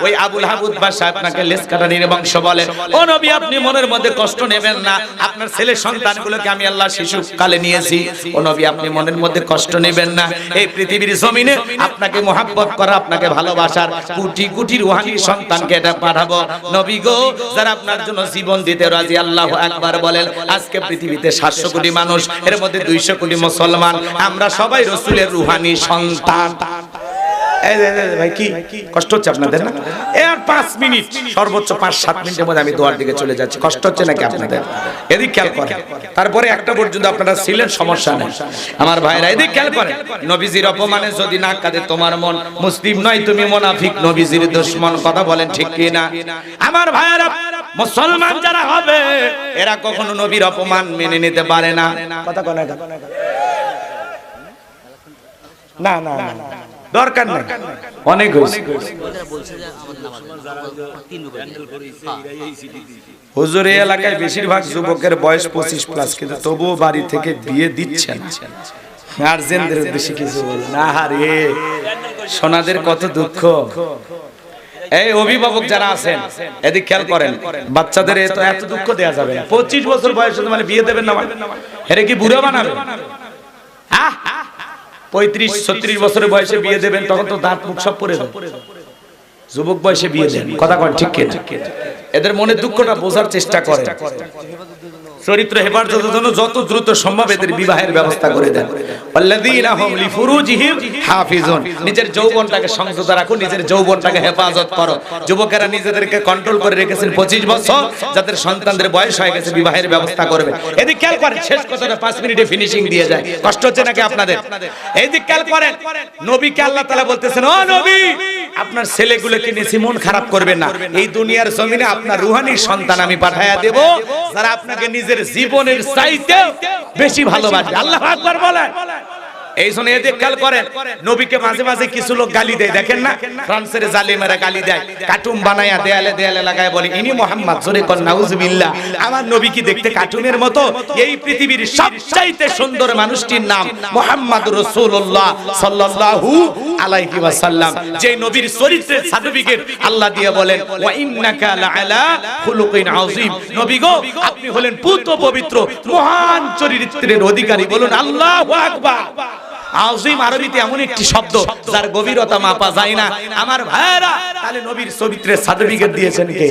ওই আবুল হাবুদ বাদশা আপনাকে লেজ কাটা নির্বংশ বলে, ও নবী আপনি মনের মধ্যে কষ্ট নেবেন না, আপনার ছেলে সন্তানগুলোকে আমি আল্লাহ শিশুকালে নিয়েছি। ও নবী আপনি মনের মধ্যে কষ্ট নেবেন না, এই পৃথিবীর জমিনে আপনাকে মহব্বত করা, আপনাকে ভালোবাসার কোটি কোটি রূহানি সন্তানকে এটা পাঠাবো। নবী গো যারা আপনার জন্য জীবন দিতে রাজি, আল্লাহু আকবার বলেন। আজকে পৃথিবীতে 700 কোটি মানুষ, এর মধ্যে 200 কোটি মুসলমান, আমরা সবাই রাসূলের রূহানি সন্তান। ভাই কি কষ্ট হচ্ছে আপনাদের না? আর 5 মিনিট, সর্বোচ্চ 5-7 মিনিটের মধ্যে আমি দোয়ার দিকে চলে যাচ্ছি। কষ্ট হচ্ছে নাকি আপনাদের? এদিক খেয়াল করেন, তারপরে একটা পর্যন্ত আপনারা ছিলেন, সমস্যা নেই। আমার ভাইরা এদিক খেয়াল করেন, নবীজির অপমানে যদি না কাঁদে তোমার মন, মুসলিম নয় তুমি মুনাফিক, নবীজির দুশমন। কথা বলেন ঠিক কি না? আমার ভাইরা মুসলমান যারা হবে এরা কখনো নবীর অপমান মেনে নিতে পারে না। কথা কোন না না না, দরকার নাই, অনেক হয়েছে। হুজুর এই এলাকায় বেশিরভাগ যুবকের বয়স 25+, কিন্তু তবুও বাড়ি থেকে বিয়ে দিচ্ছে না। গার্জেনদের উদ্দেশ্যে কিছু বলুন। আরে সোনাদের কত দুঃখ। এই অভিভাবক যারা আছেন এদিক খেয়াল করেন, বাচ্চাদের এত দুঃখ দেয়া যাবে না। 25 বছর বয়সে মানে বিয়ে দেবেন না, হেরে কি বুড়ো বানাবে? 35-36 বছরের বয়সে বিয়ে দেবেন, তখন তো দাঁত মুখ সব পড়ে যাবে। যুবক বয়সে বিয়ে দেন, কথা কন ঠিক কি? এদের মনের দুঃখটা বোঝার চেষ্টা করেন। চরিত্র হেফাজতের জন্য যত দ্রুত সম্ভব এদের বিবাহের ব্যবস্থা করে দেন। আল্লাযীনা হুম লিফুরুজিহিম হাফিজুন, নিজের যৌবনটাকে সংযত রাখো, নিজের যৌবনটাকে হেফাজত করো। যুবকেরা নিজেদেরকে কন্ট্রোল করে রেখেছেন 25 বছর, যাদের সন্তানদের বয়স হয়ে গেছে বিবাহের ব্যবস্থা করবে। এদিক খেয়াল করেন, শেষ কথাটা 5 মিনিটে ফিনিশিং দিয়ে যায়। কষ্ট হচ্ছে নাকি আপনাদের? এদিক খেয়াল করেন, নবীকে আল্লাহ তাআলা বলতেছেন, ও নবী আপনার ছেলেগুলোকে নিয়ে মন খারাপ করবেন না, এই দুনিয়ার জমিনে আপনার রূহানি সন্তান আমি পাঠায়া দেব, যারা আপনাকে নিজের জীবনের চাইতে বেশি ভালোবাসে। আল্লাহু আকবার বলেন। এই জন্য এদিক খেয়াল করেন, নবীকে মাঝে মাঝে কিছু লোক গালি দেয়, দেখেন না? ফ্রান্সের জালিমেরা গালি দেয়, কার্টুন বানায়া দেয়ালে দেয়ালে লাগায়, বলে ইনি মুহাম্মদ, জোরে কোন নাউজুবিল্লাহ। আমার নবী কি দেখতে কার্টুনের মতো? এই পৃথিবীর সবচাইতে সুন্দর মানুষটির নাম মুহাম্মদুর রাসূলুল্লাহ সাল্লাল্লাহু আলাইহি ওয়াসাল্লাম, যে নবীর চরিত্রের সার্টিফিকেট আল্লাহ দিয়ে বলেন, ওয়া ইন্নাকা লাআলা খুলুকিন আযীম। নবী গো আপনি হলেন পূত পবিত্র মহান চরিত্রের অধিকারী। বলুন আল্লাহু আকবার। আযীম আরবিতে এমন একটি শব্দ যার গভীরতা মাপা যায় না। আমার ভাইরা, তাহলে নবীর চরিত্রের সার্টিফিকেট দিয়েছেন কে?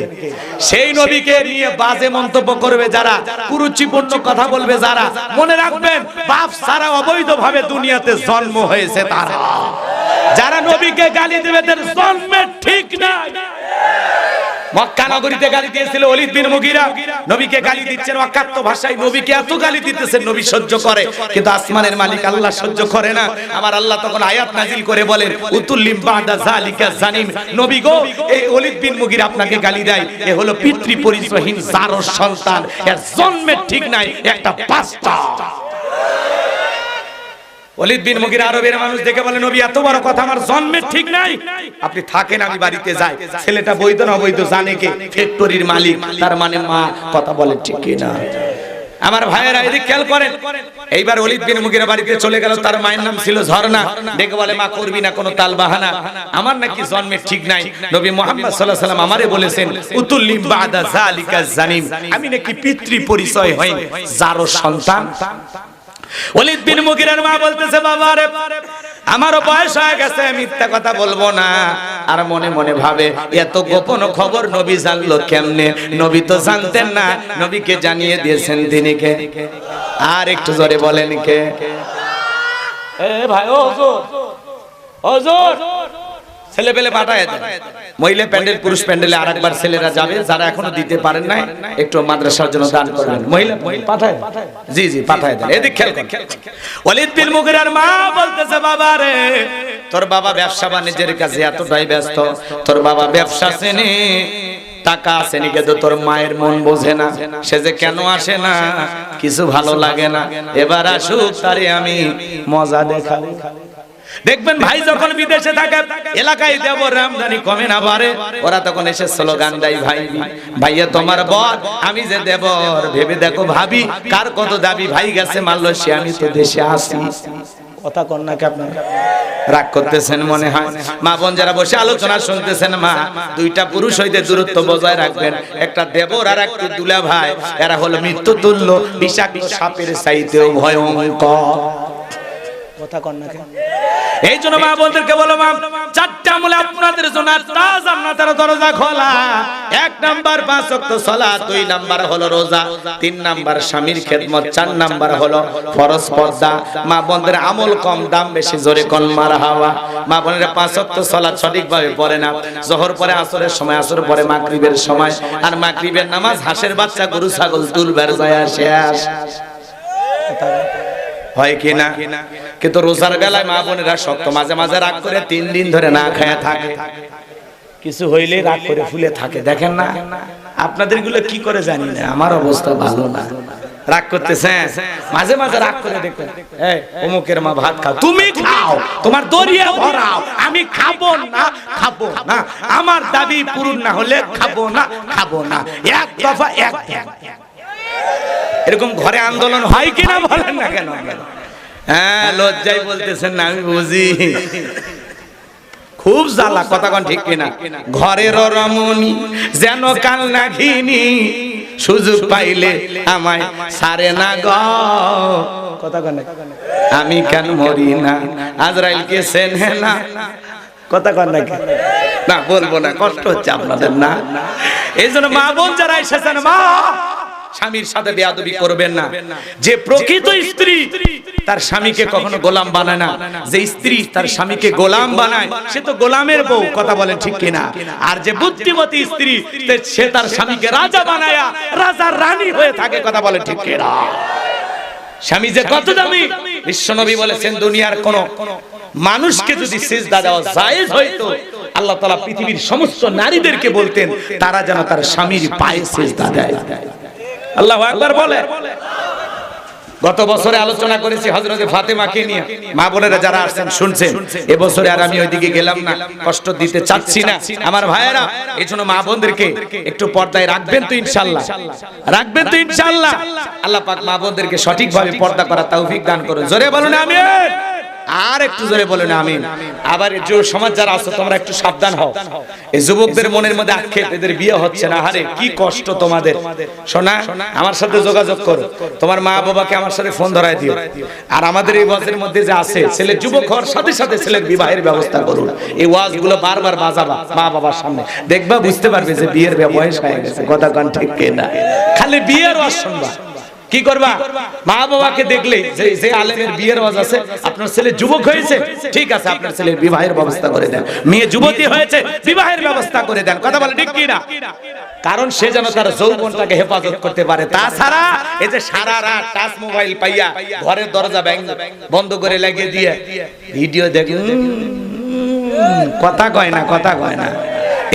সেই নবীকে নিয়ে বাজে মন্তব্য করবে যারা, কুরুচিপূর্ণ কথা বলবে যারা, মনে রাখবেন বাপ ছাড়া অবৈধভাবে দুনিয়াতে জন্ম হয়েছে তারা। যারা নবীকে গালি দেবে তাদের জন্মের ঠিক নাই। মক্কা নগরীতে গালি দিয়েছিল ওলীদ বিন মুগীরা, নবীকে গালি দিচ্ছেন অকাত্য ভাষায়, নবীকে এত গালি দিতেছেন নবী সহ্য করে, কিন্তু আসমানের মালিক আল্লাহ সহ্য করে না। আমার আল্লাহ তখন আয়াত নাজিল করে বলেন, উতুল্লিম বাদা যালিকা জানিম, নবী গো এই ওলীদ বিন মুগীরা আপনাকে গালি দেয়, এ হলো পিতৃ পরিচয়হীন জারজ সন্তান, এর জন্মের ঠিক নাই, একটা পাঁচটা। ওলীদ বিন মুগীরা আরবের মানুষ দেখে বলে, নবী এত বড় কথা, আমার জন্মের ঠিক নাই, আপনি থাকেন আমি বাড়িতে যাই। ছেলেটা বৈধ না অবৈধ জানে কে? ফ্যাক্টরির মালিক, তার মানে মা। কথা বলেন ঠিক কি না? আমার ভাইয়েরা এদিক খেয়াল করেন। এইবার ওলীদ বিন মুগীরা বাড়িতে চলে গেল, তার মায়ের নাম ছিল ঝর্ণা। দেখে বলে, মা করবি না কোনো তাল বাহানা, আমার নাকি জন্মের ঠিক নাই। নবী মুহাম্মদ সাল্লাল্লাহু আলাইহি ওয়াসাল্লাম আমারে বলেছেন, উতুল্লিম বাদা যালিকা জানিম, আমি নাকি পিতৃ পরিচয় হই জারজ সন্তান। ওলীদ বিন মুগীরার মা বলতেছে, বাবা রে, আমারও বয়স হয়ে গেছে, মিথ্যা কথা বলবো না। আর মনে মনে ভাবে, এত গোপন খবর নবী জানলো কেমনে? নবী তো জানতেন না, নবীকে জানিয়ে দিয়েছেন তিনি কে? আর একটু জোরে বলেন কে? এ ভাই, ও হুজুর, হুজুর, ছেলে পেলে পাঠায় দেন। মহিলা প্যান্ডেল, পুরুষ প্যান্ডেলে আরেকবার ছেলেরা যাবে, যারা এখনো দিতে পারেন না একটু মাদ্রাসার জন্য দান করবেন। মহিলা পাঠায়, জি জি পাঠায় দেন। এদিক খেয়াল করেন। ওলীদ বিন মুগীরার মা বলতেছে, বাবা রে, তোর বাবা ব্যবসা বাণিজ্যের কাছে এতটাই ব্যস্ত, তোর বাবা ব্যবসা চেনে, টাকা আছে নি, কিন্তু তোর মায়ের মন বোঝে না। সে যে কেন আসে না, কিছু ভালো লাগে না, এবার আসুক, তারে আমি মজা দেখাবো। দেখবেন ভাই যখন বিদেশে থাকে, এলাকায় দেবর আমদানি কমে না বাড়ে, ওরা তখন এসে স্লোগান দেয়, ভাই ভাইয়া তোমার বর, আমি যে দেবর, ভেবে দেখো ভাবি কার কত দাবি, ভাই গেছে মালয়েশিয়া, আমি তো দেশে আসি। কথা কন না কি আপনারা? রাগ করতেছেন মনে হয়। মা বোন যারা বসে আলোচনা শুনতেছেন, মা, দুইটা পুরুষ হইতে দূরত্ব বজায় রাখবেন। একটা দেবর আর একটা দুলা ভাই, এরা হলো মৃত্যু তুল্য, বিষাক্ত সাপের চাইতেও ভয়ঙ্কর। কথা কন না কেন? এই জন্য মা বোনদেরকে বলো, মা, চারটা আমলে আপনাদের জন্য জান্নাতের দরজা খোলা। 1 নাম্বার 5 ওয়াক্ত সালাত, 2 নাম্বার হলো রোজা, 3 নাম্বার স্বামীর খেদমত, 4 নাম্বার হলো ফরজ পর্দা। মা বোনদের আমল কম, দাম বেশি, জোরে কোন মারহাবা। মা বোনেরা 5 ওয়াক্ত সালাত সঠিকভাবে পড়ে না, যোহর পরে আসরের সময়, আসর পরে মাগরিবের সময়, আর মাগরিবের নামাজ হাঁসের বাচ্চা, গরু ছাগল তুলবার যায় শেষ হয় কিনা? কিন্তু রোজার বেলায় মা বোনেরা শক্ত, মাঝে মাঝে রাগ করে 3 দিন ধরে না খায়া থাকে, কিছু হইলে রাগ করে ফুলে থাকে। দেখেন না আপনাদের গুলো কি করে জানি না, আমার অবস্থা ভালো না, রাগ করতেছে মাঝে মাঝে রাগ করে। দেখবেন, এই অমুকের মা ভাত খাও, তুমি খাও, তোমার দরিয়া ভরাও, আমি খাবো না, খাবো না, আমার দাবি পূরণ না হলে খাবো না, খাবো না, এক দফা এক। এরকম ঘরে আন্দোলন হয় কিনা বলেন না কেন? হ্যাঁ, লজ্জায় বলতেছেন না, আমি বুঝি, খুব জ্বালা। কথা কোন ঠিক কিনা? ঘরের রমণী যেন কাল না ঘিনি, সুযোগ পাইলে আমায় সারে না গ। কথা কোন? আমি কেন মরি না, আজরাইল কে চেনে না। কথা কোন নাকি? না বলবো না, কষ্ট হচ্ছে আপনাদের না? এই জন্য মা বোন যারা এসেছেন, মা, স্বামীর সাথে বেয়াদবি করবেন না। যে প্রকৃত স্ত্রী তার স্বামীকে কখনো গোলাম বানায় না, যে স্ত্রী তার স্বামীকে গোলাম বানায় সে তো গোলামের বউ। কথা বলেন ঠিক কিনা? আর যে বুদ্ধিমতী স্ত্রী সে তার স্বামীকে রাজা বানায়, রাজার রানী হয়ে থাকে। কথা বলেন ঠিক কিনা? স্বামী যে কত দামি, বিশ্বনবী বলেছেন, দুনিয়ার কোন মানুষকে যদি সিজদা দেওয়া জায়েজ হইতো, আল্লাহ তাআলা পৃথিবীর সমস্ত নারীদেরকে বলতেন তারা যেন তার স্বামীর পায়ে সিজদা দেয়। আল্লাহু আকবার বলে। গত বছরে আলোচনা করেছি হযরতে ফাতেমাকে নিয়ে, মা বোনেরা যারা আসছেন শুনছেন। এবছরে আর আমি ওইদিকে গেলাম না, কষ্ট দিতে চাচ্ছি না আমার ভাইয়েরা। এইজন্য মা বোনদেরকে একটু পর্দায় রাখবেন তো ইনশাআল্লাহ, রাখবেন তো ইনশাআল্লাহ। আল্লাহ পাক মা বোনদেরকে সঠিকভাবে পর্দা করার তৌফিক দান করুন। জোরে বলুন আমিন। আর একটু জোরে বলেন আমিন। আবার এই যুব সমাজ যারা আছো তোমরা একটু সাবধান হও। এই যুবকদের মনের মধ্যে আক্ষেপ, এদের বিয়ে হচ্ছে না, আরে কি কষ্ট তোমাদের। শোনা, আমার সাথে যোগাযোগ করো, তোমার মা বাবাকে আমার সাথে ফোন ধরায় দিও। আর আমাদের এই ওয়াজের মধ্যে যে আছে, ছেলে যুবক হওয়ার সাথে সাথে ছেলের বিবাহের ব্যবস্থা করুন। এই ওয়াজগুলো বারবার বাজাবা মা বাবার সামনে, দেখবা বুঝতে পারবে যে বিয়ের বয়স হয়ে গেছে। কথা কান ঠিক কিনা? খালি বিয়ের ওয়াজ শুনবা, কি করবা? মা বাবাকে দেখলেই যে আলেমের বিয়ের ওয়াজ আছে, আপনার ছেলে যুবক হয়েছে, ঠিক আছে, আপনার ছেলের বিবাহের ব্যবস্থা করে দেন। মেয়ে যুবতী হয়েছে, বিবাহের ব্যবস্থা করে দেন। কথা বলে ঠিক কি না? কারণ সে যেন তার যৌবনটাকে হেফাজত করতে পারে। তাছাড়া এই যে সারা রাত টাচ মোবাইল পাইয়া ঘরের দরজা বন্ধ করে লাগিয়ে দিয়ে ভিডিও দেখুন, কথা কয় না, কথা কয় না।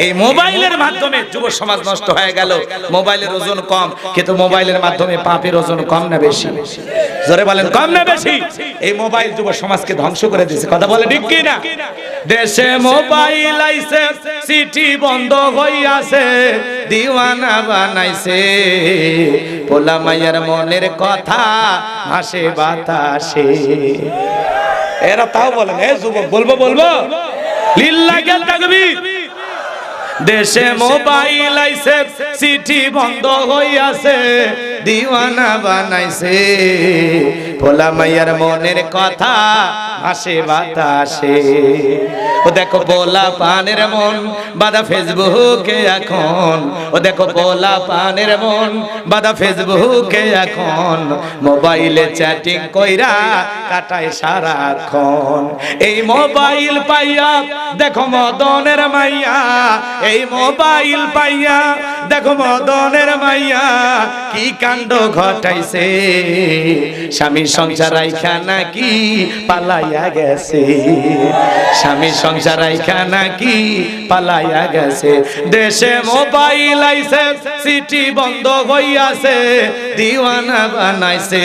এই মোবাইলের মাধ্যমে যুব সমাজ নষ্ট হয়ে গেল। মোবাইলের ওজন কম, কিন্তু মোবাইলের মাধ্যমে পাপের ওজন কম না বেশি? জোরে বলেন, কম না বেশি? এই মোবাইল যুব সমাজকে ধ্বংস করে দিয়েছে। কথা বলে ঠিক কি না? দেশে মোবাইল আইছে, চিঠি বন্ধ হইয়াছে, দিওয়ানা বানাইছে, পোলা মাইয়ার মনের কথা ভাসে বাতাসে। এরা তাও বলেন, এ যুবক বলবো বলবো লিল্লাহি তাকবীর। দেশে মোবাইল আইছে, চিঠি বন্ধ হইয়াছে, দিওয়ানা বানাইছে, পোলা মাইয়ার মনের কথা ভাসে বাতাসে। ও দেখো পোলা পানের মন বাদা ফেসবুকে এখন, ও দেখো পোলা পানের মন বাদা ফেসবুকে এখন, মোবাইলে চ্যাটিং কইরা কাটায় সারাক্ষণ। এই মোবাইল পাইয়া দেখো মদনের মাইয়া, এই মোবাইল পাইয়া দেখো মদনের মাইয়া কি কাণ্ড ঘটাইছে, স্বামী সংসার রাইখা নাকি পালাইয়া গেছে, স্বামী সংসার রাইখা নাকি পালাইয়া গেছে। দেশে মোবাইল আইছে, চিঠি বন্ধ হইয়াছে, দিওয়ানা বানাইছে,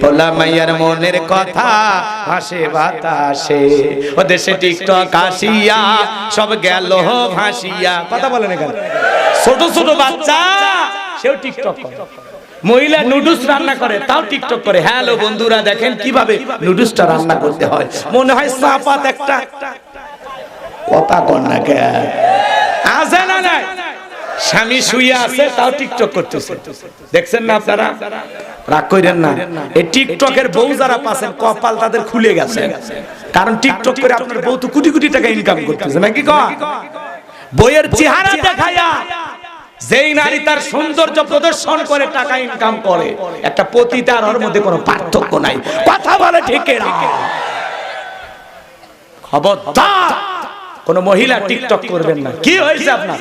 পোলা মাইয়ার মনের কথা ভাসে বাতাসে। ও দেশে টিকটক আসিয়া সব গেল ভাসিয়া। কথা বলেন, এখানে ছোট ছোট বাচ্চা সেও টিকটক করে, মহিলা নুডলস রান্না করে তাও টিকটক করে। হ্যালো বন্ধুরা, দেখেন কিভাবে নুডলসটা রান্না করতে হয়। মনে হয় সাপাত একটা, কথা কর না কে আছে না? নাই, স্বামী শুয়ে আছে তাও টিকটক করতেছে। দেখছেন না আপনারা? রাগ কইরেন না। এই টিকটকের বউ যারা পাচ্ছেন, কপাল তাদের খুলে গেছে। কারণ টিকটক করে আপনার বউ তো কোটি কোটি টাকা ইনকাম করতেছে, নাকি কয়? বইয়ের চেহারা দেখায়া যেই নারী তার সৌন্দর্য প্রদর্শন করে টাকা ইনকাম করে, একটা পতিতা আর ওর মধ্যে কোনো পার্থক্য নাই। কথা বলে ঠিক না? খবরদার কোন মহিলা টিকটক করবেন না। কি হয়েছে আপনার?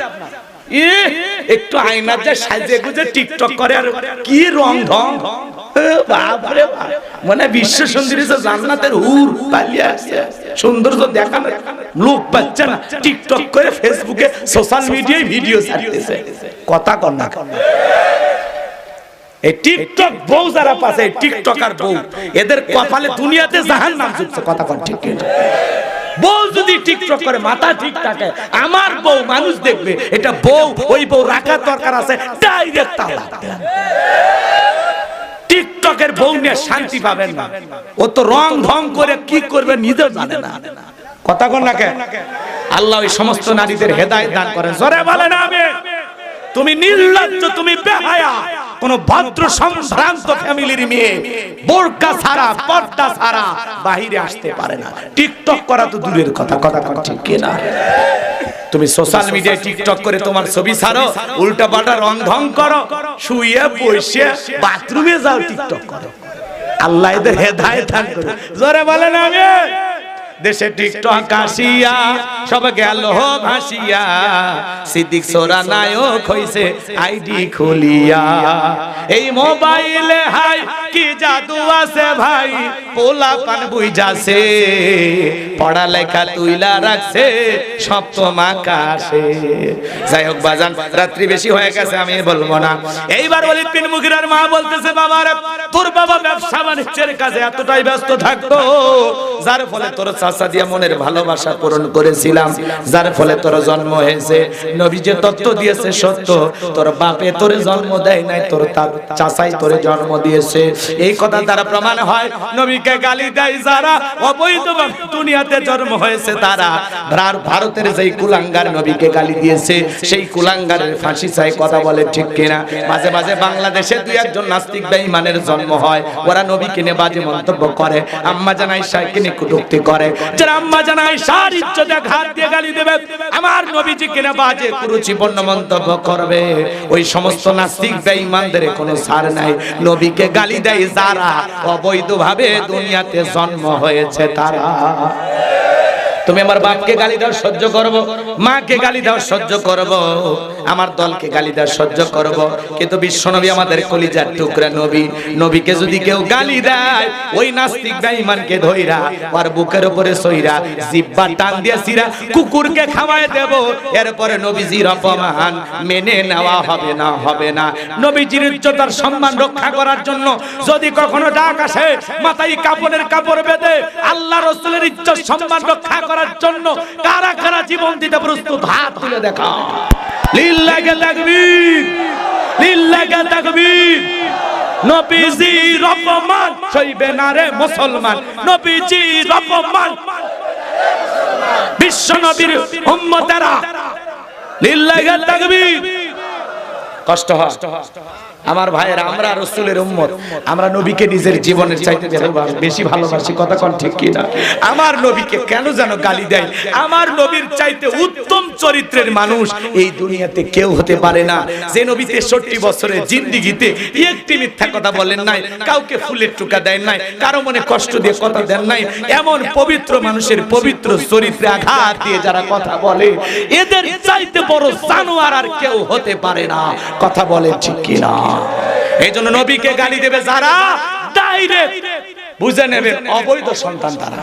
একটু আয়নার যে সাজে গুজে টিকটক করে, আর কি রং ঢং, বাপরে বাপ, মানে বিশ্ব সুন্দরী জান্নাতের হুর পালিয়ে আসছে। সৌন্দর্য দেখানো লোক পাচ্ছে না, টিকটক করে ফেসবুকে সোশ্যাল মিডিয়ায় ভিডিও ছাড়তেছে। কথা কর না? এই টিকটক বউ যারা পাচ্ছে, টিকটকার বউ, এদের কপালে দুনিয়াতে জাহান্নাম জুটছে। কথা কর ঠিক কিনা? বউ যদি টিকটক করে মাথা ঠিক থাকে, আমার বউ মানুষ দেখবে এটা বউ, ওই বউ রাখার দরকার আছে ডাইরেক্ট তালাক। টিকটকের বউ নিয়ে শান্তি পাবেন না, ও তো রং ঢং করে কি করবে নিজেও জানে না। কথা কর না কে? আল্লাহ ওই সমস্ত নারীদের হেদায়েত দান করেন। জোরে বলেন আমিন। তুমি নির্লজ্জ, তুমি বেহায়া, কোন ভদ্র সম্ভ্রান্ত ফ্যামিলির মেয়ে বোরকা ছাড়া, পর্দা ছাড়া বাহিরে আসতে পারে না। টিকটক করা তো দূরের কথা। কথা ঠিক কি না? তুমি সোশ্যাল মিডিয়ায় টিকটক করে তোমার ছবি ছাড়ো, উল্টা পাল্টা রং ঢং করো, শুয়ে বসে বাথরুমে যাও টিকটক করো। আল্লাহ এদের হেদায়েত দান করুন। জোরে বলেন আমিন। দেশে টিকটক আসিয়া সব গেল ভাসিয়া, সিদ্দিক সোরা নায়ক হইছে আইডি খুলিয়া। এই মোবাইলে হাই কি জাদু আছে ভাই, পোলা পান বুইজাছে, পড়ালেখা তুইলা রাখছে সপ্তম আকাশে। যাই হোক বাজান, রাত্রি বেশি হয়ে গেছে, আমি বলবো না। এইবার ওয়ালিদ বিন মুগিরার মা বলতেছে, বাবার তোর বাবা ব্যবসা বাণিজ্যের কাজে এতটাই ব্যস্ত থাকতো, যার ফলে তোর চাচা দিয়া মনের ভালোবাসা পূরণ করেছিলাম, যার ফলে তোর জন্ম হয়েছে। নবী যে তত্ত্ব দিয়েছে সত্য, তোর বাপে তোরে জন্ম দেয় নাই, তোর চাচাই তোরে জন্ম দিয়েছে। এই কথা দ্বারা প্রমাণ হয় নবীকে গালি দেয় যারা, অবৈধভাবে দুনিয়াতে জন্ম হয়েছে তারা। ভারতের যেই কুলাঙ্গার নবীকে গালি দিয়েছে, সেই কুলাঙ্গারের ফাঁসি চাই। কথা বলে ঠিক কিনা? মাঝে মাঝে বাংলাদেশে দুই একজন নাস্তিক বেঈমানের জন্ম হয়, ওরা নবীকে নিয়ে বাজে মন্তব্য করে, আম্মা জান আয়েশাকে নিয়ে কটূক্তি করে। যারা আম্মা জান আয়েশার ইজ্জতে ঘাত দিয়ে গালি দেবে, আমার নবীজিকে নিয়ে বাজে কুরুচিপূর্ণ মন্তব্য করবে, ওই সমস্ত নাস্তিক বেঈমানদের কোনো ছাড় নাই। নবীকে গালি দেয় যারা, অবৈধভাবে দুনিয়াতে জন্ম হয়েছে তারা। তুমি আমার বাপকে গালি দাও সহ্য করব, মাকে গালি দাও সহ্য করব, আমার দলকে গালি দাও সহ্য করব, কিন্তু বিশ্বনবী আমাদের কলিজার টুকরা নবী, নবীকে যদি কেউ গালি দেয়, ওই নাস্তিক বেঈমানকে ধইরা আর বুকের উপরে সইরা জিহ্বা টান দিয়ে সিরা কুকুরকে খাওয়ায় দেব। এরপরে নবীজির অপমান মেনে নেওয়া হবে না, হবে না। নবীজির ইজ্জত আর সম্মান রক্ষা করার জন্য যদি কখনো ডাক আসে, মাথায় কাপড়ের কাপড় বেঁধে আল্লাহ রাসূলের ইজ্জত সম্মান রক্ষা করার জন্য কারা কারা জীবন দিতে প্রস্তুত, হাত তুলে দেখা। লিল্লাহি তাকবীর, লিল্লাহি তাকবীর। নবীজির অপমান সইবে না রে মুসলমান, নবীজির অপমান বিশ্ব নবীর উম্মতেরা, লিল্লাহি তাকবীর। কষ্ট হয় আমার ভাইয়েরা, আমরা রাসূলের উম্মত, আমরা নবীকে নিজের জীবনের চাইতে বেশি ভালোবাসি। কথা কোন ঠিক কি না? আমার নবীকে কেন যেন গালি দেয়? আমার নবীর চাইতে উত্তম চরিত্রের মানুষ এই দুনিয়াতে কেউ হতে পারে না। যে নবী 63 বছরের জিন্দেগিতে একটি মিথ্যা কথা বলেন নাই, কাউকে ফুলের টুকা দেন নাই, কারো মনে কষ্ট দিয়ে কথা দেন নাই, এমন পবিত্র মানুষের পবিত্র চরিত্রে আঘাত দিয়ে যারা কথা বলে, এদের চাইতে বড় জানোয়ার আর কেউ হতে পারে না। কথা বলে ঠিক কি না? এই জন্য নবীকে গালি দেবে যারা, ডাইরেক্ট বুঝে নেবে অবৈধ সন্তান তারা।